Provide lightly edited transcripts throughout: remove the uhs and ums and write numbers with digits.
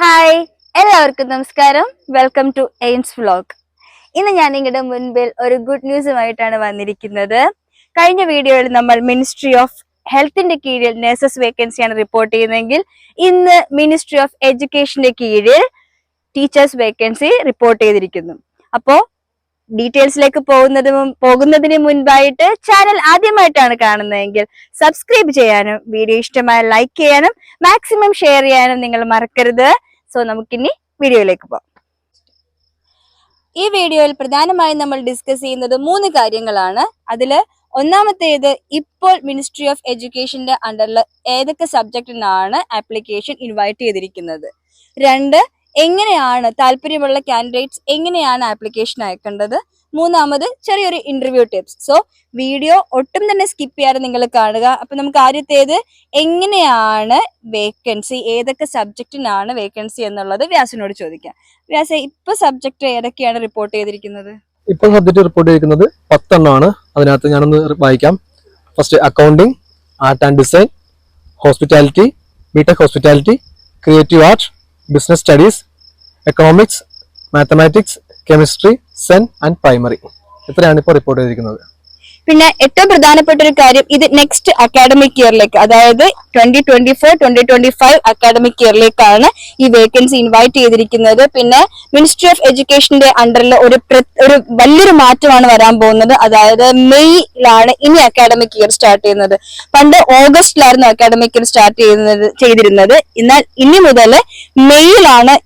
Hi, എല്ലാവർക്കും നമസ്കാരം. Welcome to AIMS vlog. ഇന്ന് ഞാൻ നിങ്ങളുടെ മുൻപിൽ ഒരു ഗുഡ് ന്യൂസുമായിട്ടാണ് വന്നിരിക്കുന്നത്. കഴിഞ്ഞ വീഡിയോയിൽ നമ്മൾ മിനിസ്ട്രി ഓഫ് ഹെൽത്തിന്റെ കീഴിൽ നഴ്സസ് വേക്കൻസിയാണ് റിപ്പോർട്ട് ചെയ്യുന്നതെങ്കിൽ ഇന്ന് മിനിസ്ട്രി ഓഫ് എഡ്യൂക്കേഷന്റെ കീഴിൽ ടീച്ചേഴ്സ് വേക്കൻസി റിപ്പോർട്ട് ചെയ്തിരിക്കുന്നു. അപ്പോ ഡീറ്റെയിൽസിലേക്ക് പോകുന്നതിന് മുൻപായിട്ട് ചാനൽ ആദ്യമായിട്ടാണ് കാണുന്നതെങ്കിൽ സബ്സ്ക്രൈബ് ചെയ്യാനും വീഡിയോ ഇഷ്ടമായ ലൈക്ക് ചെയ്യാനും മാക്സിമം ഷെയർ ചെയ്യാനും നിങ്ങൾ മറക്കരുത്. സോ നമുക്കിനി വീഡിയോയിലേക്ക് പോകാം. ഈ വീഡിയോയിൽ പ്രധാനമായും നമ്മൾ ഡിസ്കസ് ചെയ്യുന്നത് 3 കാര്യങ്ങളാണ്. അതില് ഒന്നാമത്തേത്, ഇപ്പോൾ മിനിസ്ട്രി ഓഫ് എഡ്യൂക്കേഷന്റെ അണ്ടറിൽ ഏതൊക്കെ സബ്ജക്റ്റിനാണ് ആപ്ലിക്കേഷൻ ഇൻവൈറ്റ് ചെയ്തിരിക്കുന്നത്. 2, എങ്ങനെയാണ് താല്പര്യമുള്ള കാൻഡിഡേറ്റ്സ് എങ്ങനെയാണ് ആപ്ലിക്കേഷൻ അയക്കേണ്ടത്. 3, ചെറിയൊരു ഇന്റർവ്യൂ ടിപ്സ്. സോ വീഡിയോ ഒട്ടും തന്നെ സ്കിപ്പ് ചെയ്യാതെ നിങ്ങൾ കാണുക. അപ്പൊ നമുക്ക് ആദ്യത്തേത്, എങ്ങനെയാണ് വേക്കൻസി, ഏതൊക്കെ സബ്ജക്റ്റിനാണ് വേക്കൻസി എന്നുള്ളത് വ്യാസിനോട് ചോദിക്കാം. വ്യാസ, ഇപ്പൊ സബ്ജക്ട് ഏതൊക്കെയാണ് റിപ്പോർട്ട് ചെയ്തിരിക്കുന്നത്? ഇപ്പോൾ സബ്ജക്ട് റിപ്പോർട്ട് ചെയ്തിരിക്കുന്നത് 10 എണ്ണമാണ്. അതിനകത്ത് ഞാനൊന്ന് വായിക്കാം. First accounting, art and design, hospitality, BTech hospitality, creative art, business studies, economics, mathematics, chemistry, zen and primary. ഇത്രയാണ് ഇപ്പോൾ റിപ്പോർട്ട് ചെയ്തിരിക്കുന്നത്. പിന്നെ ഏറ്റവും പ്രധാനപ്പെട്ട ഒരു കാര്യം, ഇത് നെക്സ്റ്റ് അക്കാഡമിക് ഇയറിലേക്ക്, അതായത് 2024-2025 അക്കാഡമിക് ഇയറിലേക്കാണ് ഈ വേക്കൻസി ഇൻവൈറ്റ് ചെയ്തിരിക്കുന്നത്. പിന്നെ മിനിസ്ട്രി ഓഫ് എഡ്യൂക്കേഷന്റെ അണ്ടറിൽ ഒരു വലിയൊരു മാറ്റമാണ് വരാൻ പോകുന്നത്. അതായത് മെയ്യിലാണ് ഇനി അക്കാഡമിക് ഇയർ സ്റ്റാർട്ട് ചെയ്യുന്നത്. പണ്ട് ഓഗസ്റ്റിലായിരുന്നു അക്കാഡമിക് ഇയർ സ്റ്റാർട്ട് ചെയ്തിരുന്നത്. എന്നാൽ ഇനി മുതൽ മെയ്യിലാണ്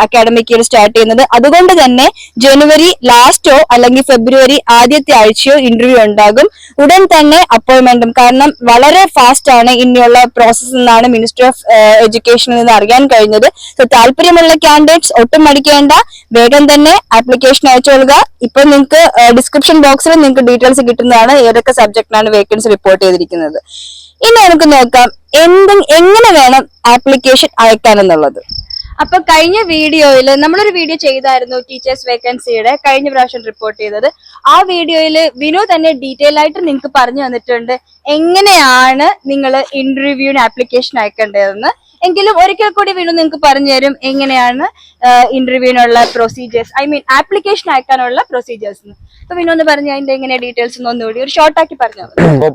അക്കാഡമിക് ഇയർ സ്റ്റാർട്ട് ചെയ്യുന്നത്. അതുകൊണ്ട് തന്നെ ജനുവരി ലാസ്റ്റോ അല്ലെങ്കിൽ ഫെബ്രുവരി ആദ്യത്തെ ആഴ്ചയോ ഇന്റർവ്യൂ ഉണ്ടാകും. ഉടൻ തന്നെ അപ്പോയിന്റ്മെന്റും. കാരണം വളരെ ഫാസ്റ്റ് ആണ് ഇനിയുള്ള പ്രോസസ് എന്നാണ് മിനിസ്ട്രി ഓഫ് എഡ്യൂക്കേഷനിൽ നിന്ന് അറിയാൻ കഴിഞ്ഞത്. സോ താല്പര്യമുള്ള കാൻഡിഡേറ്റ്സ് ഒട്ടും മടിക്കേണ്ട, വേഗം തന്നെ ആപ്ലിക്കേഷൻ അയച്ചോളുക. ഇപ്പൊ നിങ്ങൾക്ക് ഡിസ്ക്രിപ്ഷൻ ബോക്സിൽ നിങ്ങൾക്ക് ഡീറ്റെയിൽസ് കിട്ടുന്നതാണ് ഏതൊക്കെ സബ്ജക്റ്റിനാണ് വേക്കൻസി റിപ്പോർട്ട് ചെയ്തിരിക്കുന്നത്. ഇനി നമുക്ക് നോക്കാം എങ്ങനെ വേണം ആപ്ലിക്കേഷൻ അയക്കാൻ എന്നുള്ളത്. അപ്പൊ കഴിഞ്ഞ വീഡിയോയിൽ നമ്മളൊരു വീഡിയോ ചെയ്തായിരുന്നു ടീച്ചേഴ്സ് വേക്കൻസിയുടെ, കഴിഞ്ഞ പ്രാവശ്യം റിപ്പോർട്ട് ചെയ്തത്. ആ വീഡിയോയിൽ വിനു തന്നെ ഡീറ്റെയിൽ ആയിട്ട് നിങ്ങൾക്ക് പറഞ്ഞു തന്നിട്ടുണ്ട് എങ്ങനെയാണ് നിങ്ങൾ ഇന്റർവ്യൂവിന് ആപ്ലിക്കേഷൻ അയക്കേണ്ടതെന്ന്. എങ്കിലും ഒരിക്കൽ കൂടി വിനു നിങ്ങൾക്ക് പറഞ്ഞു തരും എങ്ങനെയാണ് ഇന്റർവ്യൂവിനുള്ള പ്രൊസീജിയേഴ്സ്, ആപ്ലിക്കേഷൻ അയക്കാനുള്ള പ്രൊസീജിയേഴ്സ്. അപ്പൊ വിനു ഒന്ന് പറഞ്ഞു അതിന്റെ എങ്ങനെ ഡീറ്റെയിൽസ് ഒന്നുകൂടി ഒരു ഷോർട്ടാക്കി പറഞ്ഞു.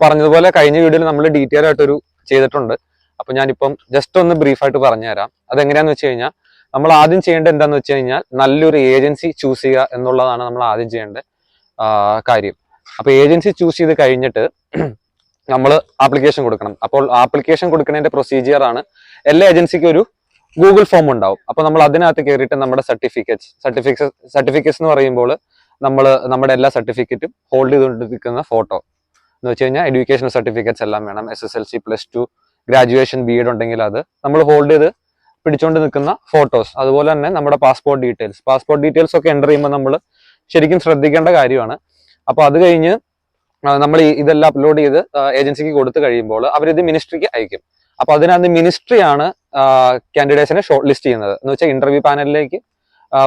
പറഞ്ഞതുപോലെ കഴിഞ്ഞ വീഡിയോയിൽ നമ്മൾ ഡീറ്റെയിൽ ആയിട്ടൊരു ചെയ്തിട്ടുണ്ട്. അപ്പൊ ഞാനിപ്പം ജസ്റ്റ് ഒന്ന് ബ്രീഫായിട്ട് പറഞ്ഞുതരാം. അതെങ്ങനെയാന്ന് വെച്ച് കഴിഞ്ഞാൽ, നമ്മൾ ആദ്യം ചെയ്യേണ്ടത് എന്താന്ന് വെച്ച് കഴിഞ്ഞാൽ നല്ലൊരു ഏജൻസി ചൂസ് ചെയ്യുക എന്നുള്ളതാണ് നമ്മൾ ആദ്യം ചെയ്യേണ്ട കാര്യം. അപ്പൊ ഏജൻസി ചൂസ് ചെയ്ത് കഴിഞ്ഞിട്ട് നമ്മൾ ആപ്ലിക്കേഷൻ കൊടുക്കണം. അപ്പോൾ ആപ്ലിക്കേഷൻ കൊടുക്കുന്നതിന്റെ പ്രൊസീജിയർ ആണ്, എല്ലാ ഏജൻസിക്കും ഒരു ഗൂഗിൾ ഫോം ഉണ്ടാവും. അപ്പൊ നമ്മൾ അതിനകത്ത് കയറിയിട്ട് നമ്മുടെ സർട്ടിഫിക്കറ്റ്സ് എന്ന് പറയുമ്പോൾ നമ്മുടെ എല്ലാ സർട്ടിഫിക്കറ്റും ഹോൾഡ് ചെയ്തുകൊണ്ടിരിക്കുന്ന ഫോട്ടോ എന്ന് വെച്ച് കഴിഞ്ഞാൽ എഡ്യൂക്കേഷൻ സർട്ടിഫിക്കറ്റ്സ് എല്ലാം വേണം. SSLC, +2, ഗ്രാജുവേഷൻ, BEd ഉണ്ടെങ്കിൽ അത് നമ്മൾ ഹോൾഡ് ചെയ്ത് പിടിച്ചുകൊണ്ട് നിൽക്കുന്ന ഫോട്ടോസ്. അതുപോലെ തന്നെ നമ്മുടെ പാസ്പോർട്ട് ഡീറ്റെയിൽസ് ഒക്കെ എൻ്റർ ചെയ്യുമ്പോൾ നമ്മൾ ശരിക്കും ശ്രദ്ധിക്കേണ്ട കാര്യമാണ്. അപ്പൊ അത് കഴിഞ്ഞ് നമ്മൾ ഇതെല്ലാം അപ്ലോഡ് ചെയ്ത് ഏജൻസിക്ക് കൊടുത്തു കഴിയുമ്പോൾ അവരിത് മിനിസ്ട്രിക്ക് അയക്കും. അപ്പൊ അതിനകത്ത് മിനിസ്ട്രിയാണ് കാൻഡിഡേറ്റ്സിനെ ഷോർട്ട് ലിസ്റ്റ് ചെയ്യുന്നത്. എന്ന് വെച്ചാൽ ഇന്റർവ്യൂ പാനലിലേക്ക്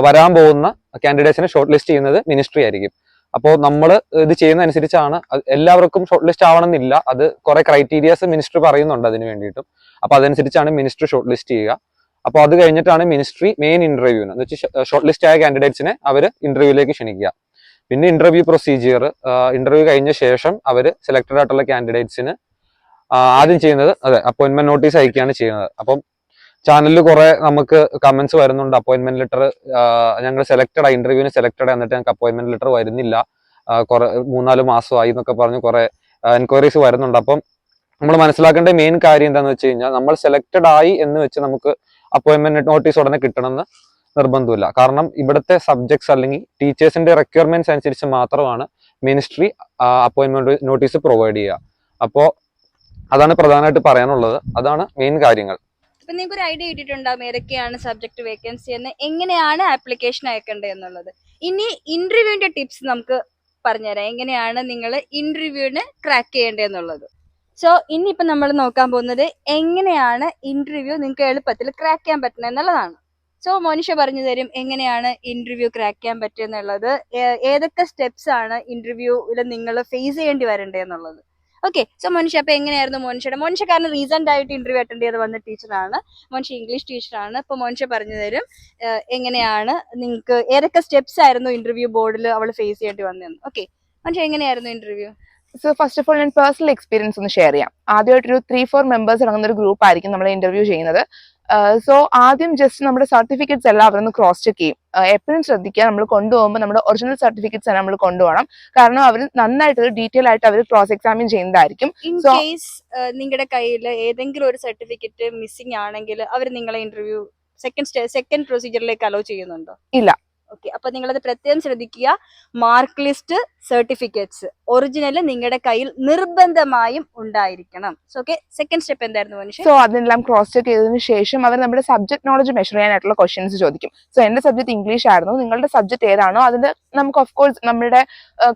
വരാൻ പോകുന്ന കാൻഡിഡേറ്റ്സിനെ ഷോർട്ട് ലിസ്റ്റ് ചെയ്യുന്നത് മിനിസ്ട്രി ആയിരിക്കും. അപ്പോൾ നമ്മൾ ഇത് ചെയ്യുന്ന അനുസരിച്ചാണ്, എല്ലാവർക്കും ഷോർട്ട് ലിസ്റ്റ് ആവണമെന്നില്ല. അത് കുറെ ക്രൈറ്റീരിയാസ് മിനിസ്ട്രി പറയുന്നുണ്ട് അതിന് വേണ്ടിയിട്ടും. അപ്പൊ അതനുസരിച്ചാണ് മിനിസ്ട്രി ഷോർട്ട് ലിസ്റ്റ് ചെയ്യുക. അപ്പോൾ അത് കഴിഞ്ഞിട്ടാണ് മിനിസ്ട്രി മെയിൻ ഇന്റർവ്യൂവിന് എന്ന് വെച്ചാൽ ഷോർട്ട് ലിസ്റ്റ് ആയ കാൻഡിഡേറ്റ്സിനെ അവർ ഇന്റർവ്യൂവിലേക്ക് ക്ഷണിക്കുക. പിന്നെ ഇന്റർവ്യൂ പ്രൊസീജിയർ, ഇന്റർവ്യൂ കഴിഞ്ഞ ശേഷം അവർ സെലക്ടഡ് ആയിട്ടുള്ള കാൻഡിഡേറ്റ്സിന് ആദ്യം ചെയ്യുന്നത് അപ്പോയിന്റ്മെന്റ് നോട്ടീസ് അയക്കുകയാണ് ചെയ്യുന്നത്. അപ്പം ചാനലിൽ കുറെ നമുക്ക് കമന്റ്സ് വരുന്നുണ്ട്, അപ്പോയിന്റ്മെന്റ് ലെറ്റർ ഞങ്ങൾ ഇന്റർവ്യൂവിന് സെലക്ടഡ് എന്നിട്ട് ഞങ്ങൾക്ക് അപ്പോയിന്റ്മെന്റ് ലെറ്റർ വരുന്നില്ല, കുറെ 3-4 മാസമായി എന്നൊക്കെ പറഞ്ഞ് കുറെ എൻക്വയറീസ് വരുന്നുണ്ട്. അപ്പം നമ്മൾ മനസ്സിലാക്കേണ്ട മെയിൻ കാര്യം എന്താണെന്ന് വെച്ച് കഴിഞ്ഞാൽ, നമ്മൾ സെലക്ടഡ് ആയി എന്ന് വെച്ച് നമുക്ക് അപ്പോയിന്റ്മെന്റ് നോട്ടീസ് ഉടനെ കിട്ടണമെന്ന് നിർബന്ധമില്ല. കാരണം ഇവിടുത്തെ സബ്ജക്ട്സ് അല്ലെങ്കിൽ ടീച്ചേഴ്സിന്റെ റിക്വയർമെന്റ്സ് അനുസരിച്ച് മാത്രമാണ് മിനിസ്ട്രി അപ്പോയിന്റ്മെന്റ് നോട്ടീസ് പ്രൊവൈഡ് ചെയ്യുക. അപ്പോൾ അതാണ് പ്രധാനമായിട്ട് പറയാനുള്ളത്. അതാണ് മെയിൻ കാര്യങ്ങൾ. അപ്പൊ നിങ്ങൾക്ക് ഒരു ഐഡിയ കിട്ടിയിട്ടുണ്ടാവും ഏതൊക്കെയാണ് സബ്ജക്ട് വേക്കൻസി എന്ന്, എങ്ങനെയാണ് ആപ്ലിക്കേഷൻ അയക്കേണ്ടത് എന്നുള്ളത്. ഇനി ഇന്റർവ്യൂവിന്റെ ടിപ്സ് നമുക്ക് പറഞ്ഞുതരാം, എങ്ങനെയാണ് നിങ്ങൾ ഇന്റർവ്യൂവിന് ക്രാക്ക് ചെയ്യേണ്ടതെന്നുള്ളത്. സോ ഇനിയിപ്പോ നമ്മൾ നോക്കാൻ പോകുന്നത് എങ്ങനെയാണ് ഇന്റർവ്യൂ നിങ്ങൾക്ക് എളുപ്പത്തിൽ ക്രാക്ക് ചെയ്യാൻ പറ്റുന്നത് എന്നുള്ളതാണ്. സോ മോനിഷ പറഞ്ഞു തരും എങ്ങനെയാണ് ഇന്റർവ്യൂ ക്രാക്ക് ചെയ്യാൻ പറ്റുക എന്നുള്ളത്, ഏതൊക്കെ സ്റ്റെപ്സ് ആണ് ഇന്റർവ്യൂവിൽ നിങ്ങൾ ഫേസ് ചെയ്യേണ്ടി വരേണ്ടത് എന്നുള്ളത്. ഓക്കെ. സോ മോനിഷ, അപ്പൊ എങ്ങനെയായിരുന്നു മോനിഷ കാരണം റീസെന്റ് ആയിട്ട് ഇന്റർവ്യൂ അറ്റൻഡ് ചെയ്ത് വന്ന ടീച്ചറാണ് മോനിഷ, ഇംഗ്ലീഷ് ടീച്ചറാണ്. അപ്പൊ മോനിഷ പറഞ്ഞു തരും എങ്ങനെയാണ് നിങ്ങൾക്ക് ഏതൊക്കെ സ്റ്റെപ്സ് ആയിരുന്നു ഇന്റർവ്യൂ ബോർഡിൽ അവൾ ഫേസ് ചെയ്യേണ്ടി വന്നതെന്ന്. ഓക്കെ മോനിഷ, എങ്ങനെയായിരുന്നു interview? So first of all ഞാൻ പേഴ്സണൽ എക്സ്പീരിയൻസ് ഒന്ന് ഷെയർ ചെയ്യാം. ആദ്യമായിട്ടൊരു 3-4 മെമ്പേഴ്സ് അടങ്ങുന്ന ഒരു ഗ്രൂപ്പ് ആയിരിക്കും നമ്മൾ ഇന്റർവ്യൂ ചെയ്യുന്നത്. സോ ആദ്യം ജസ്റ്റ് നമ്മുടെ സർട്ടിഫിക്കറ്റ്സ് എല്ലാം അവരൊന്ന് ക്രോസ് ചെക്ക് ചെയ്യും. എപ്പോഴും ശ്രദ്ധിക്കുക, നമ്മൾ കൊണ്ടുപോകുമ്പോൾ നമ്മുടെ ഒറിജിനൽ സർട്ടിഫിക്കറ്റ്സ് നമ്മൾ കൊണ്ടുപോകണം. കാരണം അവർ നന്നായിട്ട് ഡീറ്റെയിൽ ആയിട്ട് അവർ ക്രോസ് എക്സാമിൻ ചെയ്യുന്നതായിരിക്കും. ഇൻ കേസ് നിങ്ങളുടെ കയ്യിൽ ഏതെങ്കിലും ഒരു സർട്ടിഫിക്കറ്റ് മിസ്സിംഗ് ആണെങ്കിൽ അവർ നിങ്ങളെ ഇന്റർവ്യൂ സെക്കൻഡ് പ്രൊസീജിയറിലേക്ക് അലോ ചെയ്യുന്നുണ്ടോ? ഇല്ല. ഓക്കെ. അപ്പൊ നിങ്ങളത് പ്രത്യേകം ശ്രദ്ധിക്കുക. മാർക്ക് ലിസ്റ്റ്, സർട്ടിഫിക്കറ്റ്സ് ഒറിജിനൽ നിങ്ങളുടെ കയ്യിൽ നിർബന്ധമായും ഉണ്ടായിരിക്കണം. ഓക്കെ. സെക്കൻഡ് സ്റ്റെപ്പ് എന്തായിരുന്നു മനുഷ്യ? സോ അതെല്ലാം ക്രോസ് ചെക്ക് ചെയ്തതിനു ശേഷം അവർ നമ്മുടെ സബ്ജക്ട് നോളജ് മെഷർ ചെയ്യാനായിട്ടുള്ള ക്വസ്റ്റ്യൻസ് ചോദിക്കും. സോ എന്റെ സബ്ജക്ട് ഇംഗ്ലീഷ് ആയിരുന്നു, നിങ്ങളുടെ സബ്ജക്ട് ഏതാണോ അതിന് നമുക്ക് ഓഫ് കോഴ്സ് നമ്മുടെ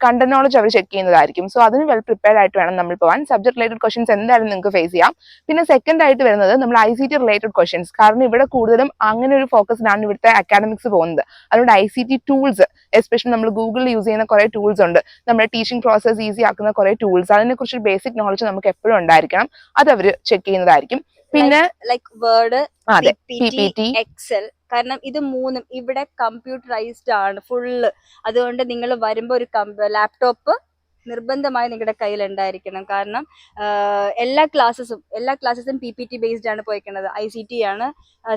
കണ്ടന്റ് നോളജ് അവർ ചെക്ക് ചെയ്യുന്നതായിരിക്കും. സോ അതിന് വെൽ പ്രിപ്പയർഡ് ആയിട്ട് വേണം നമ്മൾ പോകാൻ. സബ്ജക്ട് റിലേറ്റഡ് ക്വസ്റ്റ്യൻസ് എന്തായാലും നിങ്ങൾക്ക് ഫേസ് ചെയ്യാം. പിന്നെ സെക്കൻഡ് ആയിട്ട് വരുന്നത് നമ്മൾ ICT റിലേറ്റഡ് ക്വസ്റ്റ്യൻസ്. കാരണം ഇവിടെ കൂടുതലും അങ്ങനെ ഒരു ഫോക്കസ്ഡാണ് ഇവിടുത്തെ അക്കാഡമിക്സ് പോകുന്നത്. അതുകൊണ്ട് ICT ടൂൾസ്, എസ്പെഷ്യലി നമ്മൾ ഗൂഗിളിൽ യൂസ് ചെയ്യുന്ന കുറെ ടൂൾസ് ഉണ്ട്, നമ്മുടെ ടീച്ചിങ് പ്രോസസ് ഈസി ആക്കുന്ന കുറെ ടൂൾസ്. അതിനെക്കുറിച്ച് ബേസിക് നോളജ് നമുക്ക് എപ്പോഴും ഉണ്ടായിരിക്കണം. അത് അവർ ചെക്ക് ചെയ്യുന്നതായിരിക്കും. പിന്നെ ലൈക്ക് വേർഡ്, PPT, എക്സൽ. കാരണം ഇത് മൂന്നും ഇവിടെ കമ്പ്യൂട്ടറൈസ്ഡ് ആണ് ഫുള്ള്. അതുകൊണ്ട് നിങ്ങൾ വരുമ്പോൾ ഒരു ലാപ്ടോപ്പ് നിർബന്ധമായി നിങ്ങളുടെ കയ്യിൽ ഉണ്ടായിരിക്കണം. കാരണം എല്ലാ ക്ലാസ്സസും PPT ബേസ്ഡ് ആണ് പോയിക്കുന്നത്. ICT ആണ്,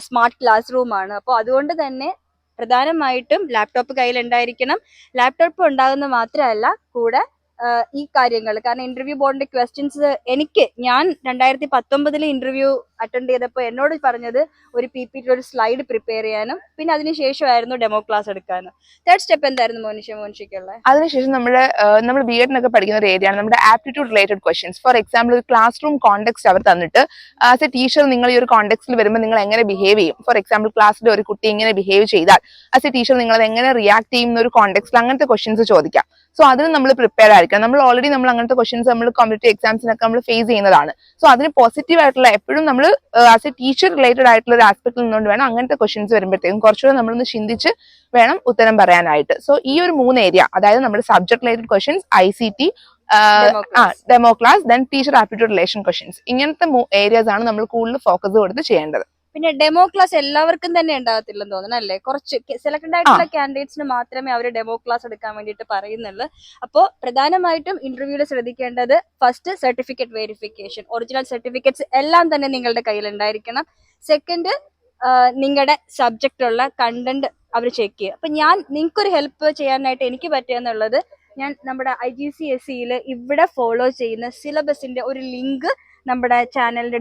സ്മാർട്ട് ക്ലാസ് റൂം ആണ്. അപ്പോൾ അതുകൊണ്ട് തന്നെ പ്രധാനമായിട്ടും ലാപ്ടോപ്പ് കയ്യിൽ ഉണ്ടായിരിക്കണം. ലാപ്ടോപ്പ് ഉണ്ടാകുന്ന മാത്രമല്ല കൂടെ ഈ കാര്യങ്ങൾ. കാരണം ഇന്റർവ്യൂ ബോർഡിന്റെ ക്വസ്റ്റ്യൻസ് ഞാൻ 2019 ഇന്റർവ്യൂ അറ്റൻഡ് ചെയ്തപ്പോൾ എന്നോട് പറഞ്ഞത് ഒരു PPT ഒരു സ്ലൈഡ് പ്രിപ്പയർ ചെയ്യാനും പിന്നെ അതിനുശേഷമായിരുന്നു ഡെമോ ക്ലാസ് എടുക്കാനും. തേർഡ് സ്റ്റെപ്പ് എന്തായിരുന്നു മോനിഷയ്ക്കുള്ള? അതിനുശേഷം നമ്മൾ BEdനൊക്കെ പഠിക്കുന്ന ഒരു ഏരിയയാണ് നമ്മുടെ aptitude related questions. For example, ഒരു ക്ലാസ് റൂം കോണ്ടെക്സ്റ്റ് അവർ തന്നിട്ട് ആസ് എ ടീച്ചർ നിങ്ങൾ ഈ ഒരു കോണ്ടെക്സ്റ്റിൽ വരുമ്പോൾ നിങ്ങൾ എങ്ങനെ ബിഹേവ് ചെയ്യും. ഫോർ എക്സാമ്പിൾ, ക്ലാസ്സിൽ ഒരു കുട്ടി ഇങ്ങനെ ബിഹേവ് ചെയ്താൽ ആസ് എ ടീച്ചർ നിങ്ങൾ അത് എങ്ങനെ റിയാക്ട് ചെയ്യുന്ന ഒരു കോണ്ടെക്സ്റ്റിൽ അങ്ങനത്തെ ക്വസ്റ്റ്യൻസ് ചോദിക്കാം. സോ അതിന് നമ്മൾ പ്രിപ്പയർ ആയിരിക്കണം. നമ്മൾ ഓൾറെഡി അങ്ങനത്തെ ക്വസ്റ്റ്യൻസ് നമ്മൾ കോമ്പറ്റേറ്റീവ് എക്സാംസിനൊക്കെ നമ്മൾ ഫേസ് ചെയ്യുന്നതാണ്. സോ അതിന് പോസിറ്റീവ് ആയിട്ടുള്ള എപ്പോഴും നമ്മൾ ആസ് എ ടീച്ചർ റിലേറ്റഡ് ആയിട്ടുള്ള ഒരു ആസ്പെക്ടിൽ നിന്നുകൊണ്ട് വേണം അങ്ങനത്തെ ക്വസ്റ്റ്യൻസ് വരുമ്പോഴത്തേക്കും കുറച്ചുകൂടെ നമ്മളൊന്ന് ചിന്തിച്ച് വേണം ഉത്തരം പറയാനായിട്ട്. സോ ഈ ഒരു 3 ഏരിയ, അതായത് നമ്മുടെ subject related questions, ICT, demo class, then teacher aptitude relation questions, ഇങ്ങനത്തെ ഏരിയാസ് ആണ് നമ്മൾ കൂടുതൽ ഫോക്കസ് കൊടുത്ത് ചെയ്യേണ്ടത്. പിന്നെ ഡെമോ ക്ലാസ് എല്ലാവർക്കും തന്നെ ഉണ്ടാകത്തില്ലെന്ന് തോന്നുന്നു അല്ലേ? കുറച്ച് സെലക്ടഡ് ആയിട്ടുള്ള കാൻഡിഡേറ്റ്സിന് മാത്രമേ അവർ ഡെമോ ക്ലാസ് എടുക്കാൻ വേണ്ടിയിട്ട് പറയുന്നുള്ളൂ. അപ്പോൾ പ്രധാനമായിട്ടും ഇന്റർവ്യൂവിൽ ശ്രദ്ധിക്കേണ്ടത് first certificate verification, original certificates എല്ലാം തന്നെ നിങ്ങളുടെ കയ്യിൽ ഉണ്ടായിരിക്കണം. സെക്കൻഡ്, നിങ്ങളുടെ സബ്ജക്റ്റുള്ള കണ്ടന്റ് അവർ ചെക്ക് ചെയ്യുക. അപ്പൊ നിങ്ങൾക്കൊരു ഹെൽപ്പ് ചെയ്യാനായിട്ട് എനിക്ക് പറ്റുകയെന്നുള്ളത്, ഞാൻ നമ്മുടെ IGCSEയിൽ ഇവിടെ ഫോളോ ചെയ്യുന്ന സിലബസിന്റെ ഒരു ലിങ്ക് നമ്മുടെ ചാനലിന്റെ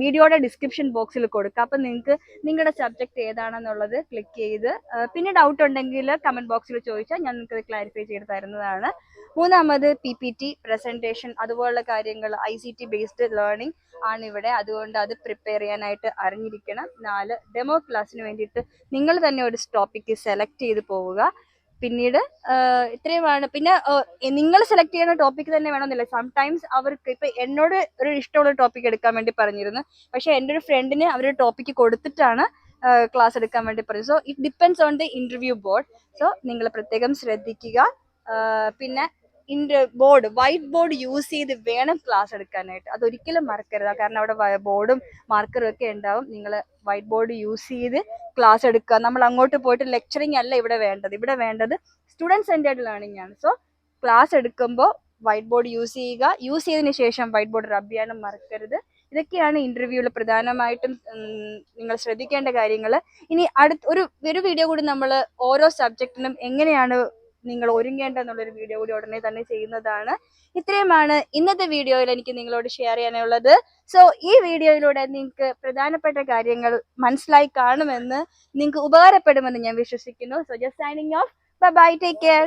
വീഡിയോയുടെ ഡിസ്ക്രിപ്ഷൻ ബോക്സിൽ കൊടുക്കുക. അപ്പൊ നിങ്ങൾക്ക് നിങ്ങളുടെ സബ്ജക്ട് ഏതാണെന്നുള്ളത് ക്ലിക്ക് ചെയ്ത് പിന്നെ ഡൗട്ട് ഉണ്ടെങ്കിൽ കമന്റ് ബോക്സിൽ ചോദിച്ചാൽ ഞാൻ നിങ്ങൾക്ക് ക്ലാരിഫൈ ചെയ്ത് തരുന്നതാണ്. മൂന്നാമത് PPT പ്രസന്റേഷൻ, അതുപോലുള്ള കാര്യങ്ങൾ ICT ബേസ്ഡ് ലേണിംഗ് ആണ് ഇവിടെ. അതുകൊണ്ട് അത് പ്രിപ്പയർ ചെയ്യാനായിട്ട് അറിഞ്ഞിരിക്കണം. 4, ഡെമോ ക്ലാസ്സിന് വേണ്ടിയിട്ട് നിങ്ങൾ തന്നെ ഒരു ടോപ്പിക്ക് സെലക്ട് ചെയ്ത് പോവുക. പിന്നീട് ഇത്രയുമാണ്. പിന്നെ നിങ്ങൾ സെലക്ട് ചെയ്യുന്ന ടോപ്പിക് തന്നെ വേണമെന്നില്ല. സംടൈംസ് അവർക്ക് ഇപ്പൊ എന്നോട് ഒരു ഇഷ്ടമുള്ള ടോപ്പിക് എടുക്കാൻ വേണ്ടി പറഞ്ഞിരുന്നു, പക്ഷെ എൻ്റെ ഒരു ഫ്രണ്ടിന് അവരൊരു ടോപ്പിക്ക് കൊടുത്തിട്ടാണ് ക്ലാസ് എടുക്കാൻ വേണ്ടി പറഞ്ഞത്. So it depends on the interview board. So നിങ്ങൾ പ്രത്യേകം ശ്രദ്ധിക്കുക. പിന്നെ വൈറ്റ് ബോർഡ് യൂസ് ചെയ്ത് വേണം ക്ലാസ് എടുക്കാനായിട്ട്. അതൊരിക്കലും മറക്കരുത്. കാരണം അവിടെ ബോർഡും മാർക്കറും ഒക്കെ ഉണ്ടാവും. നിങ്ങൾ വൈറ്റ് ബോർഡ് യൂസ് ചെയ്ത് ക്ലാസ് എടുക്കുക. നമ്മൾ അങ്ങോട്ട് പോയിട്ട് ലെക്ചറിങ് അല്ല ഇവിടെ വേണ്ടത്. ഇവിടെ വേണ്ടത് സ്റ്റുഡൻറ് സെന്റേർഡ് ലേണിംഗ് ആണ്. സോ ക്ലാസ് എടുക്കുമ്പോൾ വൈറ്റ് ബോർഡ് യൂസ് ചെയ്യുക. യൂസ് ചെയ്തതിന് ശേഷം വൈറ്റ് ബോർഡ് റബ് ചെയ്യാനും മറക്കരുത്. ഇതൊക്കെയാണ് ഇന്റർവ്യൂവിൽ പ്രധാനമായിട്ടും നിങ്ങൾ ശ്രദ്ധിക്കേണ്ട കാര്യങ്ങൾ. ഇനി ഒരു വീഡിയോ കൂടി നമ്മൾ ഓരോ സബ്ജക്റ്റിനും എങ്ങനെയാണ് നിങ്ങൾ ഒരുങ്ങേണ്ടെന്നുള്ളൊരു വീഡിയോ കൂടി ഉടനെ തന്നെ ചെയ്യുന്നതാണ്. ഇത്രയുമാണ് ഇന്നത്തെ വീഡിയോയിൽ എനിക്ക് നിങ്ങളോട് ഷെയർ ചെയ്യാനുള്ളത്. സോ ഈ വീഡിയോയിലൂടെ നിങ്ങൾക്ക് പ്രധാനപ്പെട്ട കാര്യങ്ങൾ മനസ്സിലായി കാണുമെന്ന്, നിങ്ങൾക്ക് ഉപകാരപ്പെടുമെന്ന് ഞാൻ വിശ്വസിക്കുന്നു. So just signing off. Bye, take care.